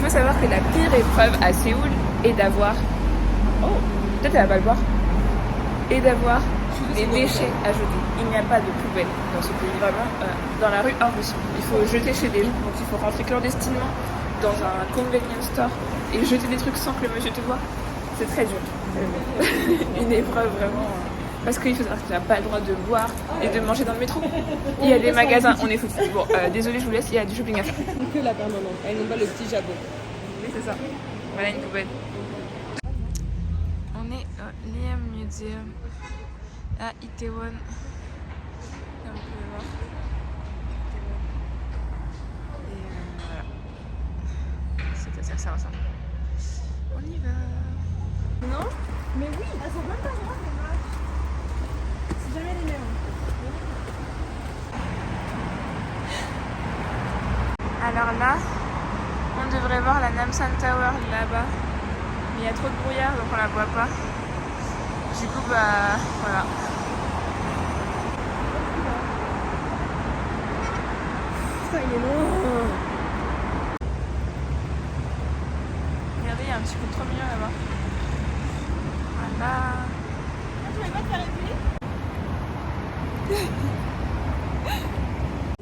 faut savoir que la pire épreuve à Séoul est d'avoir... Oh, peut-être elle va pas le boire. Et d'avoir des déchets à jeter. Il n'y a pas de poubelle dans ce pays, vraiment. Dans la rue, impossible. Il faut jeter chez des gens, donc il faut rentrer clandestinement dans un convenience store et jeter des trucs sans que le monsieur te voie. C'est très dur. Une épreuve vraiment... Parce qu'il faut savoir qu'il n'a pas le droit de boire et de manger dans le métro. Il y a des magasins, on est foutus. Bon, désolé, je vous laisse, il y a du shopping à faire. Que la permanente, elle n'aime pas le petit jabot. Oui, c'est ça. Voilà une poubelle. On est au Liam Museum à Itaewon. Comme vous pouvez voir. Et voilà. C'est à ça que ça ressemble. On y va. Non? Mais oui, elles sont même pas droites les marches. C'est jamais les mêmes. Alors là, on devrait voir la Namsan Tower là-bas. Mais il y a trop de brouillard donc on la voit pas. Du coup, bah voilà. Putain, il est loin. Regardez, il y a un petit coup trop mignon là-bas. Voilà. Tu voulais pas te faire épiler?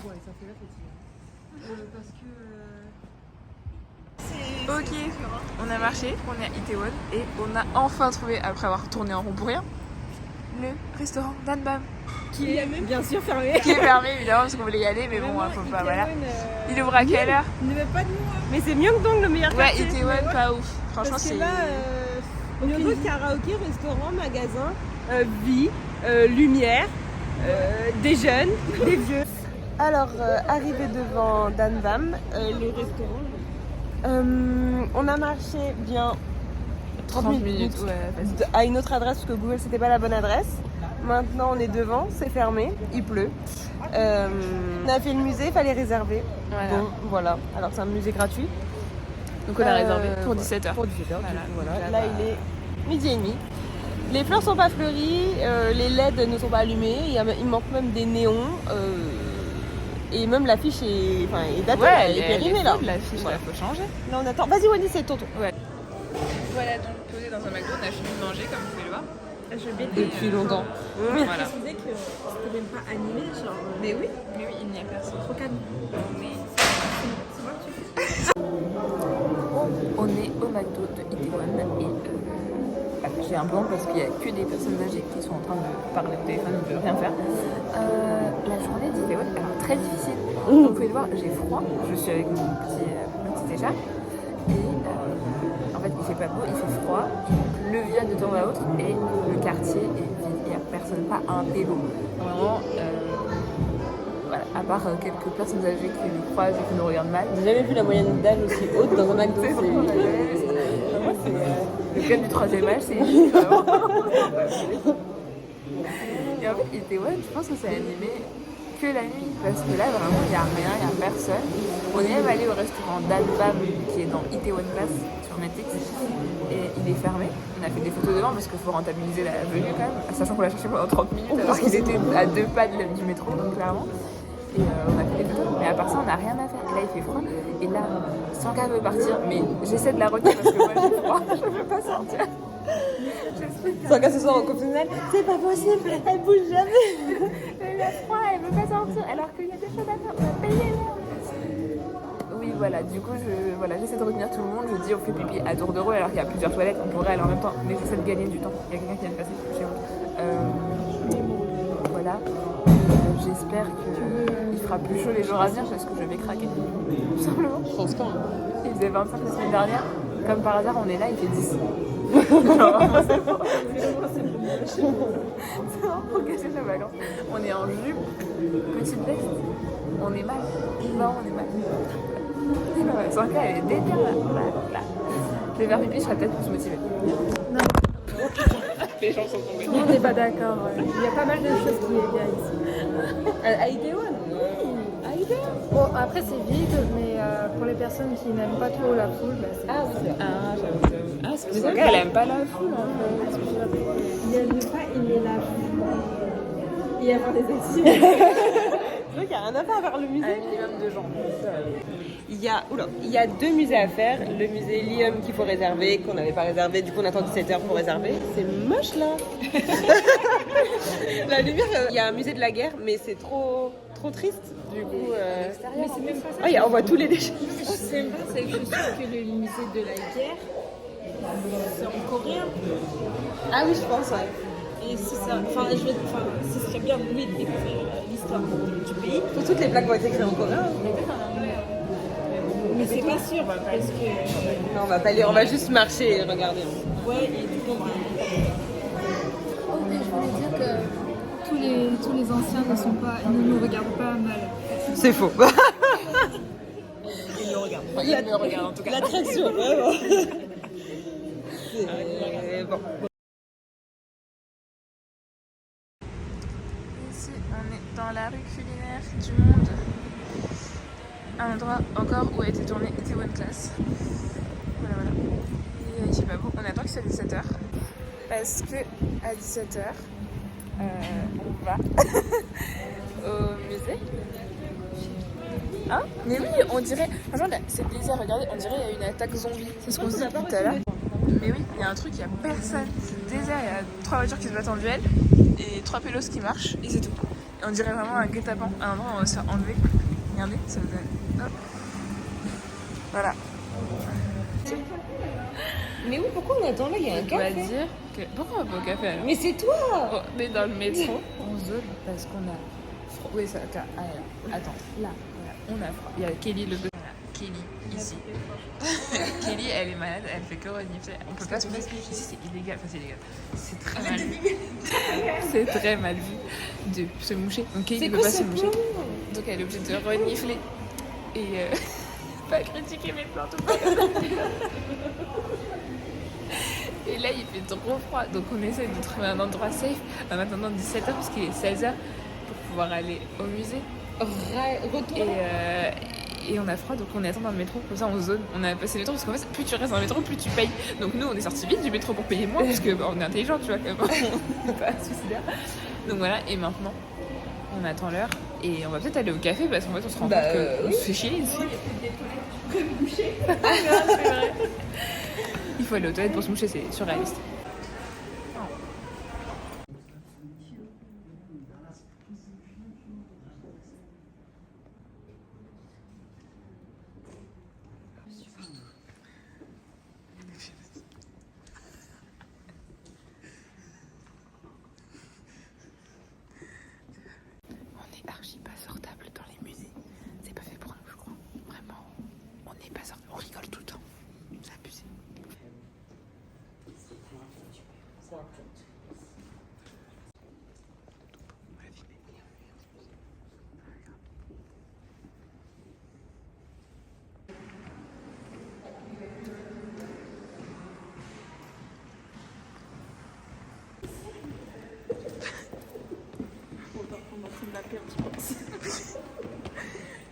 Ouais, ça fait la fatigue. Parce que... Ok, on a marché, on est à Itaewon et on a enfin trouvé, après avoir tourné en rond pour rien, le restaurant Danbam. Qui est bien sûr fermé. Qui est fermé évidemment parce qu'on voulait y aller, mais bon, faut pas, voilà. Il ouvre à quelle heure? Il ne met pas de nous. Mais c'est Myeongdong le meilleur Ouais, quartier. Itaewon, pas ouf. Franchement, parce que c'est... là, Myeongdong, karaoké, restaurant, magasin, vie, lumière, des jeunes, des vieux. Alors, arrivé devant Danbam, le restaurant, on a marché bien 30 minutes ouais, à une autre adresse parce que Google c'était pas la bonne adresse. Maintenant on est devant, c'est fermé, il pleut. On a fait le musée, il fallait réserver. Voilà. Bon, voilà. Alors c'est un musée gratuit. Donc on a réservé pour 17h. Pour 17h, Voilà. Là il est midi et demi. Les fleurs sont pas fleuries, les LED ne sont pas allumés, il manque même des néons. Et même l'affiche est datée, Ouais, elle est périmée là. L'affiche, Voilà. là, faut changer. Là on attend. Vas-y Wendy, c'est ton tour. Ouais. Voilà, donc posé dans un McDo, on a fini de manger comme vous pouvez le voir. Depuis longtemps. Voilà. Je disais que c'était même pas animé, genre. Mais oui, il n'y a personne. Trop calme. Mais... On est au McDo de Itaewon et j'ai un plan parce qu'il n'y a que des personnes âgées qui sont en train de parler au téléphone, de rien faire. La journée d'Itaewon, alors très difficile. Vous pouvez le voir, j'ai froid, je suis avec mon petit écharpe et en fait il fait pas beau, il fait froid, le vient de temps à autre et le quartier est vide, il n'y a personne, pas un vélo. Vraiment, voilà, à part quelques personnes âgées qui nous croisent et qui nous regardent mal. J'ai jamais vu la moyenne d'âge aussi haute dans un McDo. Le club du 3e âge, c'est vraiment. Et en fait, Itaewon, je pense que c'est animé que la nuit, parce que là, vraiment, il n'y a rien, il n'y a personne. On est même allé au restaurant Danbam, qui est dans Itaewon Pass, sur Netflix, et il est fermé. On a fait des photos devant, parce qu'il faut rentabiliser la venue quand même, sachant qu'on l'a cherché pendant 30 minutes, alors qu'il était à 2 pas du métro, donc clairement. Et on a fait des photos, mais à part ça, on n'a rien à faire. Et là, il fait froid. Et là, Sanka veut partir, mais j'essaie de la retenir parce que moi, j'ai froid. Je ne veux pas sortir. Sanka ce soir au confessionnal, c'est pas possible, elle bouge jamais. Elle a froid, elle veut pas sortir, alors qu'il y a des choses à faire. On va payer là. Oui, voilà, du coup, j'essaie de retenir tout le monde. Je dis, on fait pipi à tour de rôle, alors qu'il y a plusieurs toilettes, on pourrait aller en même temps. Mais j'essaie de gagner du temps. Il y a quelqu'un qui vient de passer chez vous. Voilà. J'espère qu'il fera plus chaud les jours à venir parce que je vais craquer. Tout simplement. Je pense pas. Il faisait 25 la semaine dernière. Comme par hasard, on est là, il fait 10. Genre, c'est bon. C'est vraiment pour gâcher la vacances. On est en jupe, petite veste. On est mal. Non, on est mal. Sanka, elle est délire là. Je vais faire pipi, je serais peut-être plus motivée. Non. Les gens sont tombés. Tout le monde n'est pas d'accord. Ouais. Il y a pas mal de choses qui est bien ici. À Itaewon? À Itaewon? Bon, après c'est vide, mais pour les personnes qui n'aiment pas trop la foule, bah, c'est... J'avoue. Ah, c'est pour ça qu'elle aime pas la foule. Hein. Il y a ne pas aimer la foule et avoir des actions. qu'il n'y a rien à faire vers le musée. Un minimum de gens. Il y a 2 musées à faire. Le musée Lium qu'il faut réserver, qu'on n'avait pas réservé, du coup on attend 17h pour réserver. C'est moche là. La lumière, il y a un musée de la guerre, mais c'est trop triste. Du coup, Mais c'est même pas ça. on voit tous les déchets. C'est même pas, c'est que je suis sûre que le musée de la guerre, c'est en coréen. Ah oui, je pense, ouais. Et c'est ça. Enfin, ce serait bien oui, de découvrir l'histoire du pays. Pour toutes les plaques vont être écrites en coréen. Mais c'est pas sûr, parce que. Non, on va pas lire, on va juste marcher et regarder. Ouais, et du coup, je voulais dire que tous les anciens ne nous regardent pas mal. C'est faux. Ils me regardent. Enfin, ils me regardent en tout cas. L'attraction, vraiment. Bon. Ici, on est dans la rue culinaire du monde. Un endroit encore où a été tourné Itaewon Class. Voilà. Et je sais pas pourquoi on attend que ce soit 17h. Parce que à 17h, on va au musée. Hein? Mais oui, on dirait. Franchement, là, c'est bizarre, regardez, on dirait qu'il y a une attaque zombie. C'est ce qu'on se dit depuis tout à l'heure. Mais oui, il y a un truc, il n'y a personne. C'est désert, il y a 3 voitures qui se battent en duel et 3 pélos qui marchent et c'est tout. Et on dirait vraiment un guet-apens. À un moment, on va se faire enlever. Regardez, ça vous donne. Hop. Voilà. Mais oui, pourquoi on attend là? Il y a un On va café. dire que. Pourquoi on va pas au café alors? Mais c'est toi. On est dans le métro. On zone parce qu'on a. Oui, ça. Attends, là, voilà, on a froid. Il y a Kelly le. Voilà, Kelly, ici. Kelly, elle est malade, elle fait que renifler. On peut pas se moucher. Ici, c'est illégal. Enfin, c'est illégal. C'est très mal vu. C'est très mal vu de se moucher. Donc, Kelly ne peut pas se moucher. Donc, elle est obligée de renifler. Et. Pas critiquer mes plantes ou pas. Et là, il fait trop froid. Donc, on essaie de trouver un endroit safe en attendant 17h parce qu'il est 16h pour pouvoir aller au musée. Retour. Et on a froid, donc on attend dans le métro. Comme ça, on zone. On a passé le métro parce qu'en fait, plus tu restes dans le métro, plus tu payes. Donc, nous, on est sortis vite du métro pour payer moins parce qu'on est intelligent, tu vois, quand même. On n'est pas suicidaire. Donc, voilà. Et maintenant, on attend l'heure. Et on va peut-être aller au café parce qu'en fait, on se rend compte qu'on se fait chier ici. C'est vrai. Il faut aller aux toilettes pour se moucher, c'est surréaliste. On est archi pas sortable dans les musées. C'est pas fait pour nous, je crois. Vraiment, on n'est pas sortable. On rigole tout le temps. C'est abusé.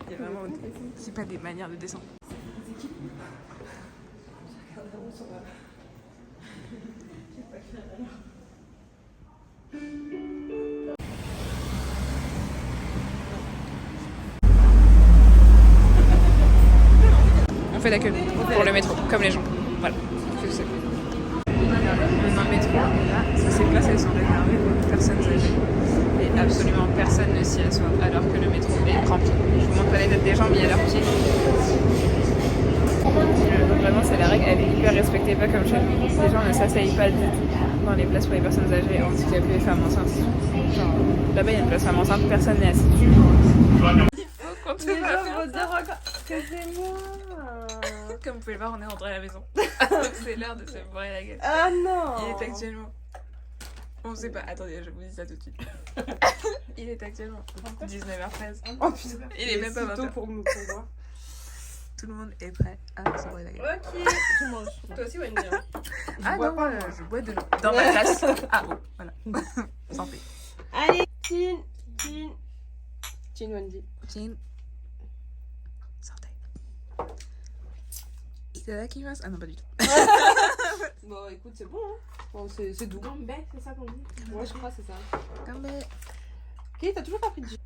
Il y a vraiment. C'est pas des manières de descendre. On fait la queue pour le métro, comme les gens. Voilà. C'est ce que c'est. On est dans le métro, et là, ces places, elles sont réservées aux personnes âgées. Et absolument personne ne s'y assoit, alors que le métro est rempli. Je vous montre pas les têtes des gens, mais il y a leurs pieds. Donc vraiment, c'est la règle, elle est hyper respectée, pas comme chez nous. Les gens ne s'asseyent pas du tout dans les places pour les personnes âgées, handicapées, femmes enceintes. Genre, là-bas, il y a une place femme enceinte, personne n'est assis. Les gens vont dire encore que c'est moi. Comme vous pouvez le voir, on est rentré à la maison. C'est l'heure de se bourrer la gueule. Ah non. Il est actuellement. On sait pas. Attendez, je vous dis ça tout de suite. Il est actuellement 19h13. Oh putain. Il est même pas 20h. pour nous pour voir. Tout le monde est prêt à se bourrer la gueule. Ok. Je mange. Toi aussi, Wendy. Ah non, je bois de l'eau. Dans ma tasse. Ah bon, voilà. Sans paix. Allez, Chin, Wendy. Jean. Sortez. Itadakimasu. Ah non, pas du tout. Bon, écoute, c'est bon, hein. Bon, c'est doux. Gambé, c'est ça qu'on dit. Ouais, je crois que c'est ça. Gambé. Ok, t'as toujours pas pris de jus.